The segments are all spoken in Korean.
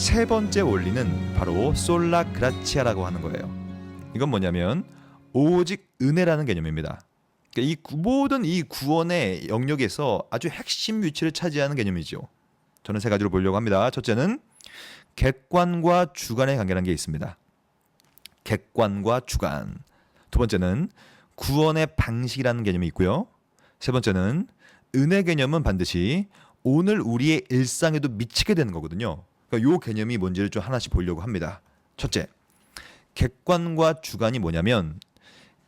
세 번째 원리는 바로 솔라 그라치아라고 하는 거예요. 이건 뭐냐면 오직 은혜라는 개념입니다. 그러니까 모든 이 구원의 영역에서 아주 핵심 위치를 차지하는 개념이죠. 저는 세 가지로 보려고 합니다. 첫째는 객관과 주관의 관계라는 게 있습니다. 객관과 주관. 두 번째는 구원의 방식이라는 개념이 있고요. 세 번째는 은혜 개념은 반드시 오늘 우리의 일상에도 미치게 되는 거거든요. 그러니까 이 개념이 뭔지를 좀 하나씩 보려고 합니다. 첫째, 객관과 주관이 뭐냐면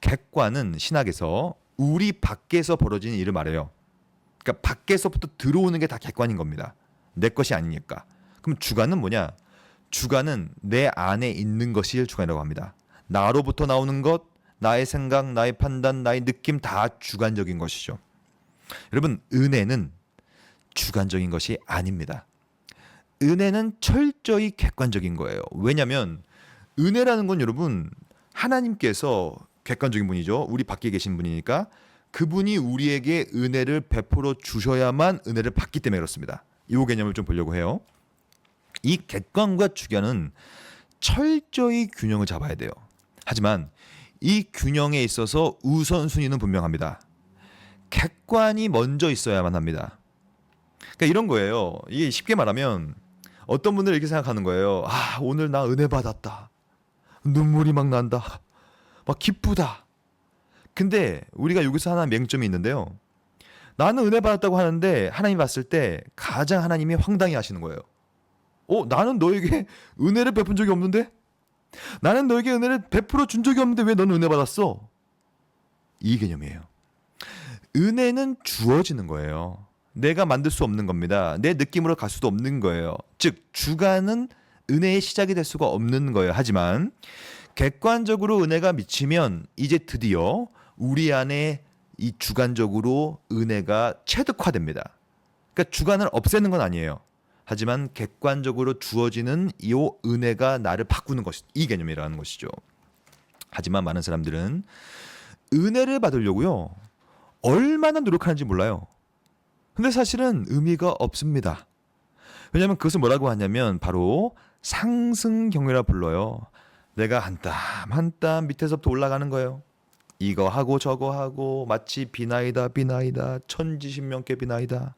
객관은 신학에서 우리 밖에서 벌어지는 일을 말해요. 그러니까 밖에서부터 들어오는 게 다 객관인 겁니다. 내 것이 아니니까. 그럼 주관은 뭐냐? 주관은 내 안에 있는 것이 주관이라고 합니다. 나로부터 나오는 것, 나의 생각, 나의 판단, 나의 느낌 다 주관적인 것이죠. 여러분, 은혜는 주관적인 것이 아닙니다. 은혜는 철저히 객관적인 거예요. 왜냐하면 은혜라는 건 여러분 하나님께서 객관적인 분이죠. 우리 밖에 계신 분이니까 그분이 우리에게 은혜를 베풀어 주셔야만 은혜를 받기 때문에 그렇습니다. 이 개념을 좀 보려고 해요. 이 객관과 주관은 철저히 균형을 잡아야 돼요. 하지만 이 균형에 있어서 우선순위는 분명합니다. 객관이 먼저 있어야만 합니다. 그러니까 이런 거예요. 이게 쉽게 말하면 어떤 분들은 이렇게 생각하는 거예요. 아, 오늘 나 은혜 받았다. 눈물이 막 난다. 막 기쁘다. 근데 우리가 여기서 하나 맹점이 있는데요. 나는 은혜 받았다고 하는데 하나님 봤을 때 가장 하나님이 황당해 하시는 거예요. 나는 너에게 은혜를 베푼 적이 없는데? 나는 너에게 은혜를 베풀어 준 적이 없는데 왜 너는 은혜 받았어? 이 개념이에요. 은혜는 주어지는 거예요. 내가 만들 수 없는 겁니다. 내 느낌으로 갈 수도 없는 거예요. 즉 주관은 은혜의 시작이 될 수가 없는 거예요. 하지만 객관적으로 은혜가 미치면 이제 드디어 우리 안에 이 주관적으로 은혜가 체득화됩니다. 그러니까 주관을 없애는 건 아니에요. 하지만 객관적으로 주어지는 이 은혜가 나를 바꾸는 것이 이 개념이라는 것이죠. 하지만 많은 사람들은 은혜를 받으려고요. 얼마나 노력하는지 몰라요. 근데 사실은 의미가 없습니다. 왜냐하면 그것을 뭐라고 하냐면 바로 상승경유라 불러요. 내가 한 땀 한 땀 밑에서부터 올라가는 거예요. 이거 하고 저거 하고 마치 비나이다 천지신명께 비나이다.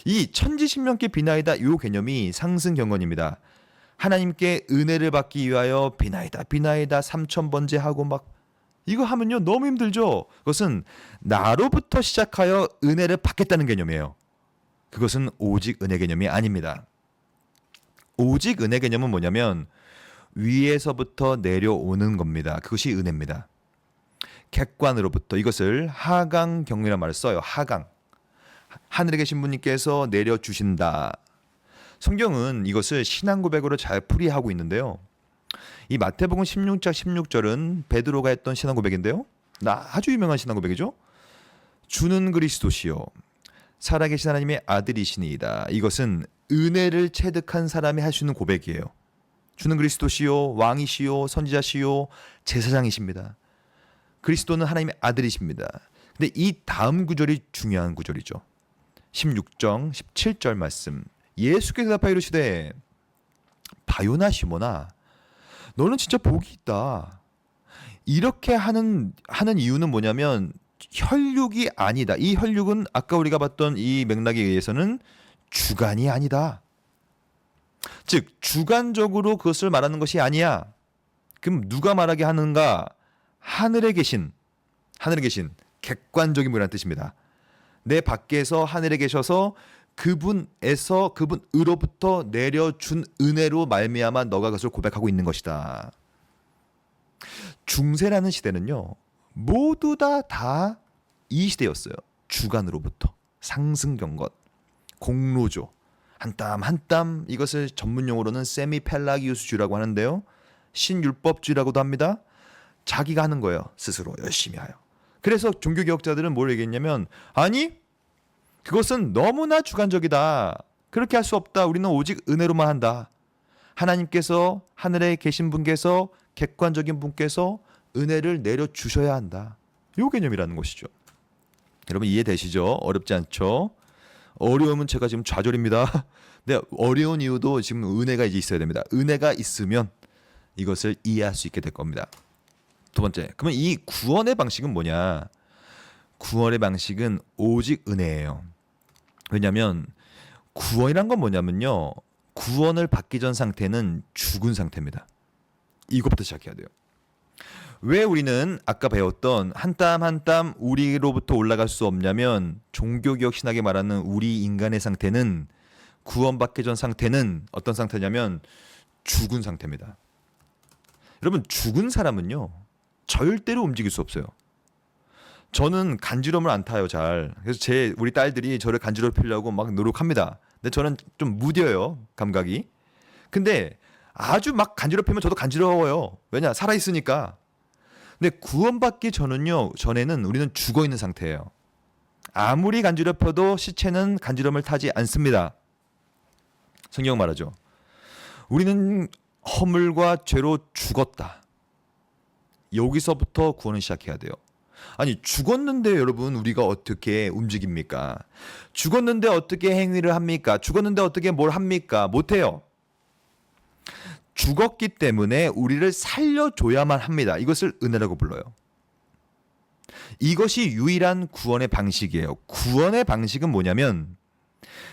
이 천지신명께 비나이다 이 개념이 상승경건입니다. 하나님께 은혜를 받기 위하여 비나이다 3000번째 하고 막 이거 하면요 너무 힘들죠. 그것은 나로부터 시작하여 은혜를 받겠다는 개념이에요. 그것은 오직 은혜 개념이 아닙니다. 오직 은혜 개념은 뭐냐면 위에서부터 내려오는 겁니다. 그것이 은혜입니다. 객관으로부터 이것을 하강경이라는 말을 써요. 하강. 하늘에 계신 분님께서 내려주신다. 성경은 이것을 신앙고백으로 잘 풀이하고 있는데요. 이 마태복음 16장 16절은 베드로가 했던 신앙고백인데요. 아주 유명한 신앙고백이죠. 주는 그리스도시요 살아계신 하나님의 아들이시니이다. 이것은 은혜를 체득한 사람이 할 수 있는 고백이에요. 주는 그리스도시요 왕이시요 선지자시요 제사장이십니다. 그리스도는 하나님의 아들이십니다. 근데 이 다음 구절이 중요한 구절이죠. 16장 17절 말씀. 예수께서 대답하여 이르시되 바요나 시모나 너는 진짜 복이 있다. 이렇게 하는 이유는 뭐냐면 혈육이 아니다. 이 혈육은 아까 우리가 봤던 이 맥락에 의해서는 주관이 아니다. 즉 주관적으로 그것을 말하는 것이 아니야. 그럼 누가 말하게 하는가? 하늘에 계신 객관적인 분이라는 뜻입니다. 내 밖에서 하늘에 계셔서 그분으로부터 내려준 은혜로 말미암아 너가 그것을 고백하고 있는 것이다. 중세라는 시대는요. 모두 다 이 시대였어요. 주관으로부터 상승경건, 공로조, 한 땀 한 땀 이것을 전문용어로는 세미펠라기우스주의라고 하는데요. 신율법주의라고도 합니다. 자기가 하는 거예요. 스스로 열심히 하여. 그래서 종교개혁자들은 뭘 얘기했냐면 아니 그것은 너무나 주관적이다. 그렇게 할 수 없다. 우리는 오직 은혜로만 한다. 하나님께서 하늘에 계신 분께서 객관적인 분께서 은혜를 내려주셔야 한다. 이 개념이라는 것이죠. 여러분 이해되시죠? 어렵지 않죠? 어려우면 제가 지금 좌절입니다. 근데 어려운 이유도 지금 은혜가 이제 있어야 됩니다. 은혜가 있으면 이것을 이해할 수 있게 될 겁니다. 두 번째, 그러면 이 구원의 방식은 뭐냐? 구원의 방식은 오직 은혜예요. 왜냐하면 구원이란 건 뭐냐면요, 구원을 받기 전 상태는 죽은 상태입니다. 이것부터 시작해야 돼요. 왜 우리는 아까 배웠던 한 땀 한 땀 우리로부터 올라갈 수 없냐면, 종교개혁 신학에 말하는 우리 인간의 상태는, 구원받기 전 상태는 어떤 상태냐면 죽은 상태입니다. 여러분, 죽은 사람은요 절대로 움직일 수 없어요. 저는 간지럼을 안 타요, 잘. 그래서 우리 딸들이 저를 간지럽히려고 막 노력합니다. 근데 저는 좀 무뎌요, 감각이. 근데 아주 막 간지럽히면 저도 간지러워요. 왜냐? 살아있으니까. 근데 구원받기 전에는 우리는 죽어 있는 상태예요. 아무리 간지럽혀도 시체는 간지럼을 타지 않습니다. 성경 말하죠. 우리는 허물과 죄로 죽었다. 여기서부터 구원을 시작해야 돼요. 아니, 죽었는데 여러분 우리가 어떻게 움직입니까? 죽었는데 어떻게 행위를 합니까? 죽었는데 어떻게 뭘 합니까? 못해요. 죽었기 때문에 우리를 살려줘야만 합니다. 이것을 은혜라고 불러요. 이것이 유일한 구원의 방식이에요. 구원의 방식은 뭐냐면,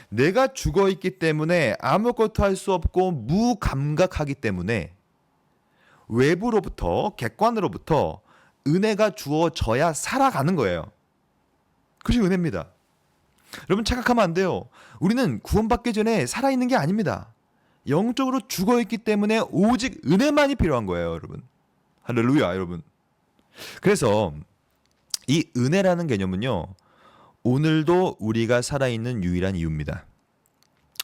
내가 죽어있기 때문에 아무것도 할 수 없고 무감각하기 때문에 외부로부터, 객관으로부터 은혜가 주어져야 살아가는 거예요. 그것이 은혜입니다. 여러분, 착각하면 안 돼요. 우리는 구원받기 전에 살아있는 게 아닙니다. 영적으로 죽어있기 때문에 오직 은혜만이 필요한 거예요, 여러분. 할렐루야, 여러분. 그래서 이 은혜라는 개념은요, 오늘도 우리가 살아있는 유일한 이유입니다.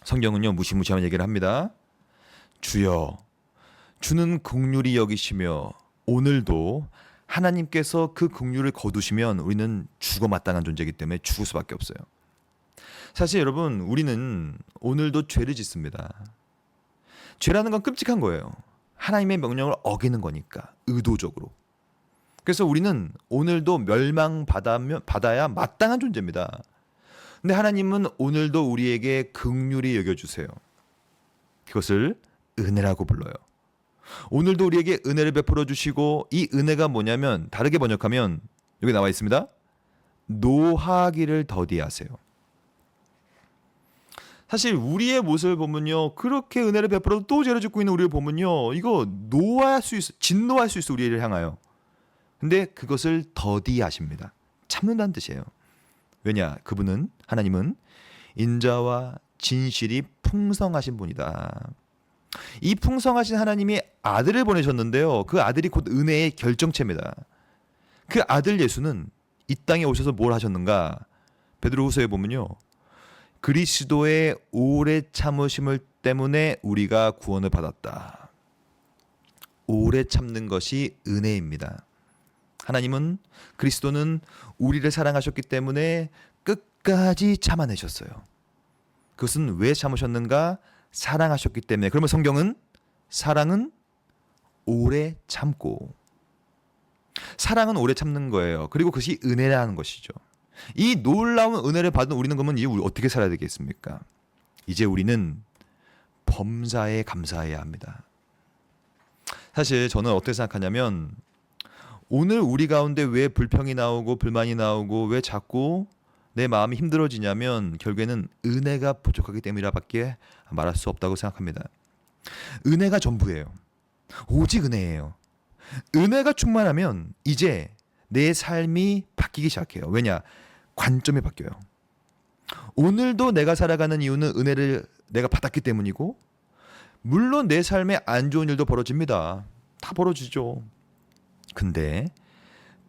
성경은요, 무시무시한 얘기를 합니다. 주여, 주는 긍휼히 여기시며 오늘도 하나님께서 그 긍휼을 거두시면 우리는 죽어 마땅한 존재이기 때문에 죽을 수밖에 없어요. 사실 여러분, 우리는 오늘도 죄를 짓습니다. 죄라는 건 끔찍한 거예요. 하나님의 명령을 어기는 거니까, 의도적으로. 그래서 우리는 오늘도 멸망받아야 마땅한 존재입니다. 근데 하나님은 오늘도 우리에게 긍휼히 여겨주세요. 그것을 은혜라고 불러요. 오늘도 우리에게 은혜를 베풀어 주시고, 이 은혜가 뭐냐면, 다르게 번역하면 여기 나와 있습니다. 노하기를 더디하세요. 사실 우리의 모습을 보면요, 그렇게 은혜를 베풀어도 또 죄를 짓고 있는 우리를 보면요, 이거 노할 수 있어, 진노할 수 있어, 우리를 향하여. 근데 그것을 더디하십니다. 참는다는 뜻이에요. 왜냐? 그분은, 하나님은 인자와 진실이 풍성하신 분이다. 이 풍성하신 하나님이 아들을 보내셨는데요, 그 아들이 곧 은혜의 결정체입니다. 그 아들 예수는 이 땅에 오셔서 뭘 하셨는가? 베드로후서에 보면요, 그리스도의 오래 참으심을 때문에 우리가 구원을 받았다. 오래 참는 것이 은혜입니다. 하나님은, 그리스도는 우리를 사랑하셨기 때문에 끝까지 참아내셨어요. 그것은 왜 참으셨는가? 사랑하셨기 때문에. 그러면 성경은, 사랑은 오래 참고, 사랑은 오래 참는 거예요. 그리고 그것이 은혜라는 것이죠. 이 놀라운 은혜를 받은 우리는, 그러면 이제 우리 어떻게 살아야 되겠습니까? 이제 우리는 범사에 감사해야 합니다. 사실 저는 어떻게 생각하냐면, 오늘 우리 가운데 왜 불평이 나오고 불만이 나오고 왜 자꾸 내 마음이 힘들어지냐면, 결국에는 은혜가 부족하기 때문이라밖에 말할 수 없다고 생각합니다. 은혜가 전부예요. 오직 은혜예요. 은혜가 충만하면 이제 내 삶이 바뀌기 시작해요. 왜냐? 관점이 바뀌어요. 오늘도 내가 살아가는 이유는 은혜를 내가 받았기 때문이고, 물론 내 삶에 안 좋은 일도 벌어집니다. 다 벌어지죠. 근데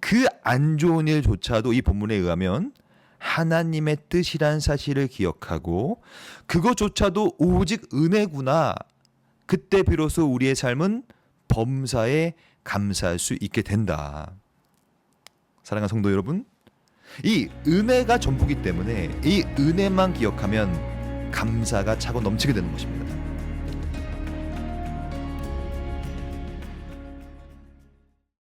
그 안 좋은 일조차도 이 본문에 의하면 하나님의 뜻이란 사실을 기억하고, 그것조차도 오직 은혜구나, 그때 비로소 우리의 삶은 범사에 감사할 수 있게 된다. 사랑하는 성도 여러분, 이 은혜가 전부기 때문에 이 은혜만 기억하면 감사가 차고 넘치게 되는 것입니다.